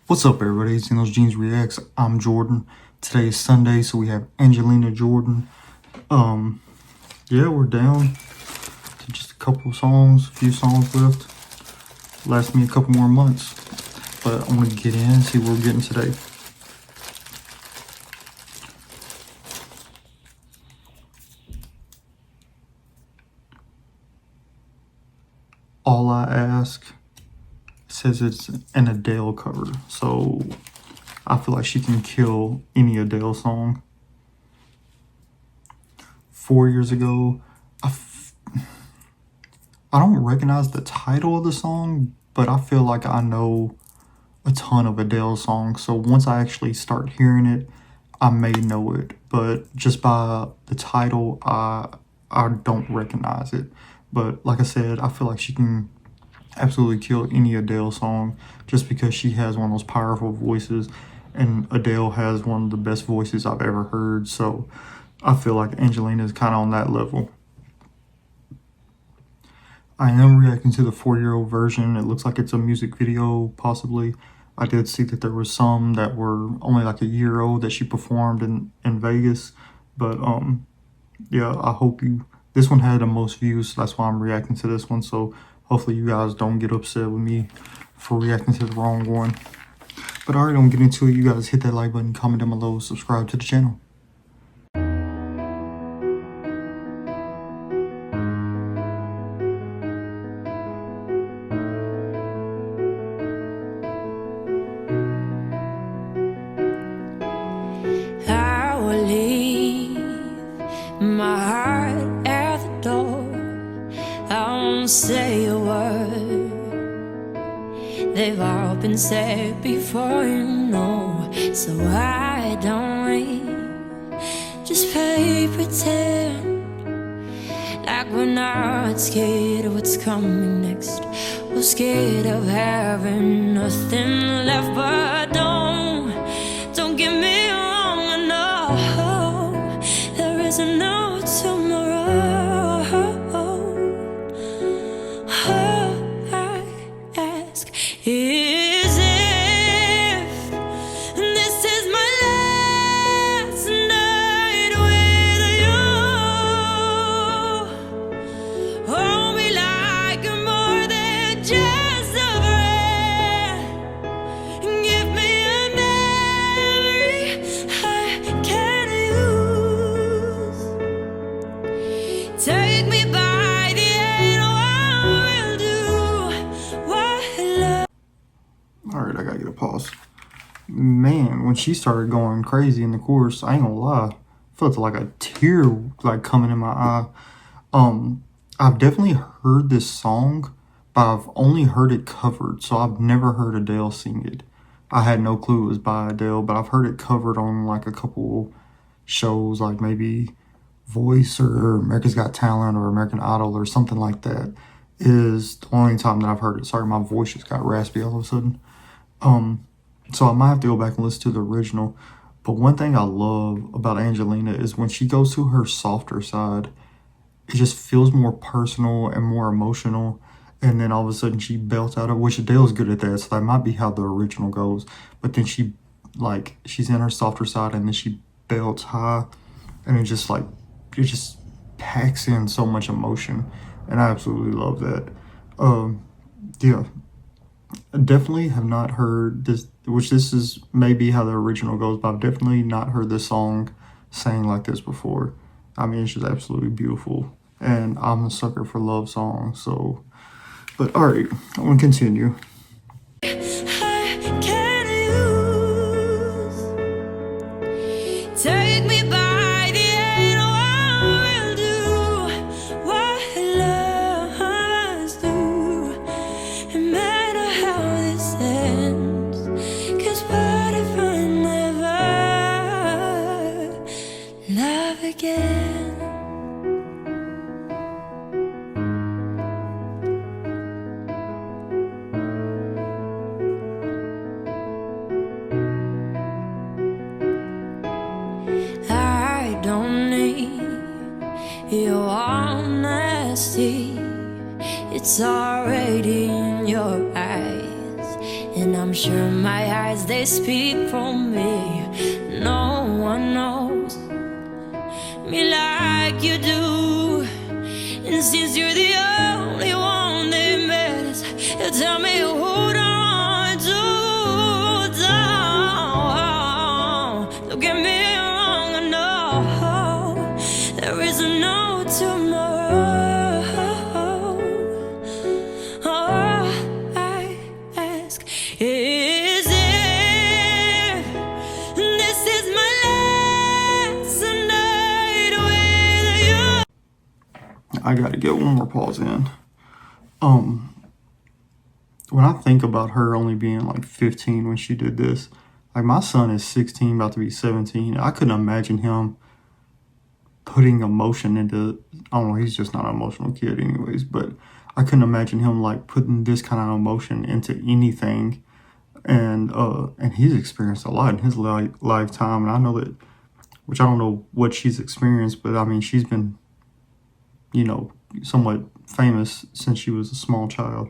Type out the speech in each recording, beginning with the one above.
What's up, everybody? It's In Those Jeans Reacts. I'm Jordan. Today is Sunday, so we have Angelina Jordan. Yeah, we're down to just a couple songs, a few songs left. Last me a couple more months, but I'm gonna get in and see what we're getting today. All I Ask says it's an Adele cover, so I feel like she can kill any Adele song. 4 years ago, I don't recognize the title of the song, but I feel like I know a ton of Adele songs, so once I actually start hearing it, I may know it, but just by the title, I don't recognize it. But like I said, I feel like she can absolutely kill any Adele song just because she has one of those powerful voices, and Adele has one of the best voices I've ever heard, so I feel like Angelina is kind of on that level. I am reacting to the 4-year-old version. It looks like it's a music video, possibly. I did see that there was some that were only like a year old that she performed in Vegas. But yeah, I hope this one had the most views, so that's why I'm reacting to this one. So hopefully you guys don't get upset with me for reacting to the wrong one. But alright, don't get into it. You guys hit that like button, comment down below, subscribe to the channel. My heart at the door, I won't say a word. They've all been said before, you know, so I don't wait. Just play pretend like we're not scared of what's coming next. We're scared of having nothing left, but don't get me wrong, I know there isn't no tomorrow. All I ask is if this is my last night with you. Hold me like you're more than just a friend. Give me a memory I can use. Take me by the end, I will do what I love. Alright, I gotta get a pause. Man, when she started going crazy in the chorus, I ain't gonna lie, I felt like a tear like coming in my eye. I've definitely heard this song, but I've only heard it covered, so I've never heard Adele sing it. I had no clue it was by Adele, but I've heard it covered on like a couple shows, like maybe Voice or America's Got Talent or American Idol or something like that. Is the only time that I've heard it. Sorry, my voice just got raspy all of a sudden. So I might have to go back and listen to the original. But one thing I love about Angelina is when she goes to her softer side, it just feels more personal and more emotional. And then all of a sudden she belts out of, which Adele's good at that, so that might be how the original goes. But then she's in her softer side and then she belts high, and it just packs in so much emotion, and I absolutely love that. Yeah, I definitely have not heard this, which this is maybe how the original goes, but I've definitely not heard this song sang like this before. I mean, it's just absolutely beautiful, and I'm a sucker for love songs, so. But alright, I'm gonna continue. Take me by the end, I will do what lovers do. No matter how this ends, 'cause what if I never love again? I don't need your honesty, it's already in your eyes, and And I'm sure my eyes, they speak for me. No one knows me like you do. And since you're the only one that matters, you tell me who do I do. Don't get me wrong, I know there is no tomorrow. All I ask is if this is my last night with you. I gotta get one more pause in. When I think about her only being like 15 when she did this, like my son is 16, about to be 17. I couldn't imagine him putting emotion into, I don't know, he's just not an emotional kid anyways, but I couldn't imagine him like putting this kind of emotion into anything. And he's experienced a lot in his lifetime, and I know that, which I don't know what she's experienced, but I mean, she's been, you know, somewhat famous since she was a small child.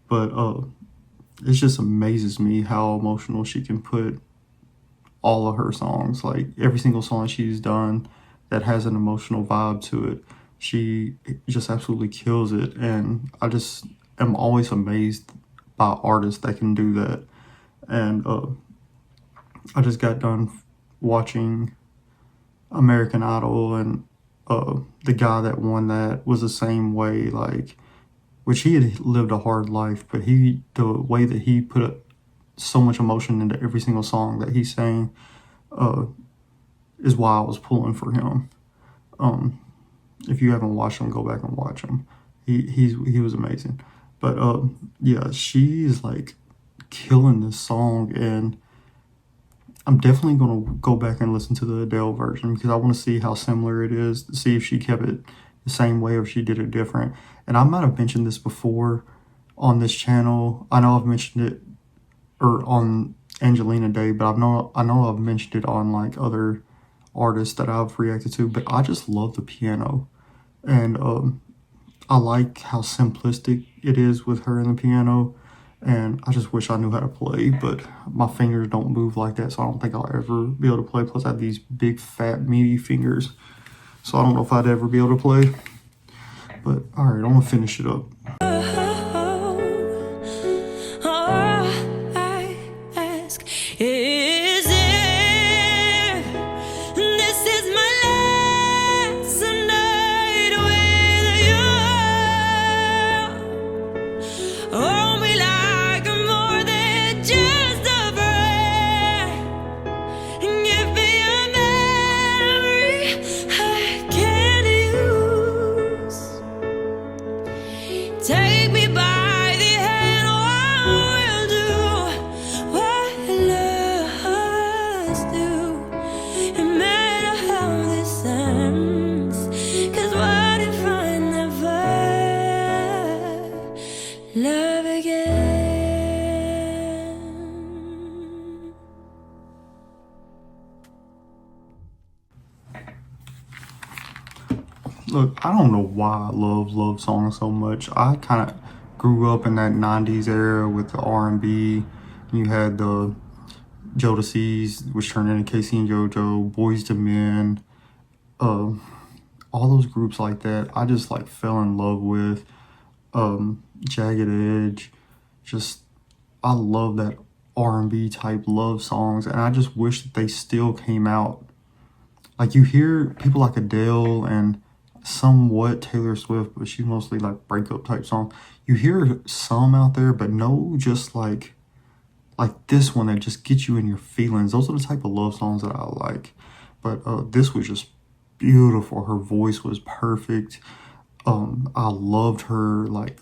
But it just amazes me how emotional she can put all of her songs. Like every single song she's done that has an emotional vibe to it, she just absolutely kills it. And I just am always amazed by artists that can do that. And I just got done watching American Idol, and the guy that won that was the same way, like, which he had lived a hard life, but the way that he put so much emotion into every single song that he sang is why I was pulling for him. If you haven't watched him, go back and watch him. He was amazing. But yeah, she's like killing this song, and I'm definitely going to go back and listen to the Adele version because I want to see how similar it is, to see if she kept it the same way or if she did it different. And I might have mentioned this before on this channel. I know I've mentioned it or on Angelina Day, but I know I've mentioned it on like other artists that I've reacted to, but I just love the piano. And I like how simplistic it is with her and the piano. And I just wish I knew how to play, but my fingers don't move like that, so I don't think I'll ever be able to play. Plus I have these big, fat, meaty fingers, so I don't know if I'd ever be able to play. But all right, I'm gonna finish it up. All I ask is if this is my last night with you. Hold me like more than just a friend, and give me a memory I can use. Take me by the hand, oh, I will do what lovers do. No matter how this ends, 'cause what if I never love again? Look, I don't know why I love songs so much. I kind of grew up in that 90s era with the R&B. You had the Jodeci's, which turned into Casey and JoJo, Boys to Men, all those groups like that. I just like fell in love with Jagged Edge. Just, I love that R&B type love songs, and I just wish that they still came out. Like you hear people like Adele and somewhat Taylor Swift, but she's mostly like breakup type song. You hear some out there, but no, just like this one that just gets you in your feelings. Those are the type of love songs that I like. But this was just beautiful. Her voice was perfect. I loved her like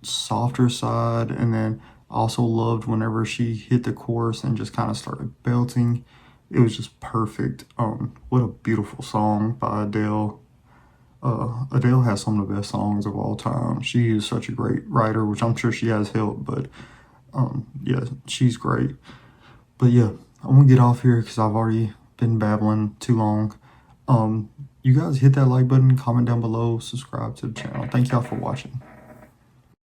softer side, and then I also loved whenever she hit the chorus and just kind of started belting. It was just perfect. What a beautiful song by Adele. Adele has some of the best songs of all time. She is such a great writer, which I'm sure she has help, but yeah, she's great. But yeah, I'm gonna get off here because I've already been babbling too long. You guys hit that like button, comment down below, subscribe to the channel. Thank y'all for watching.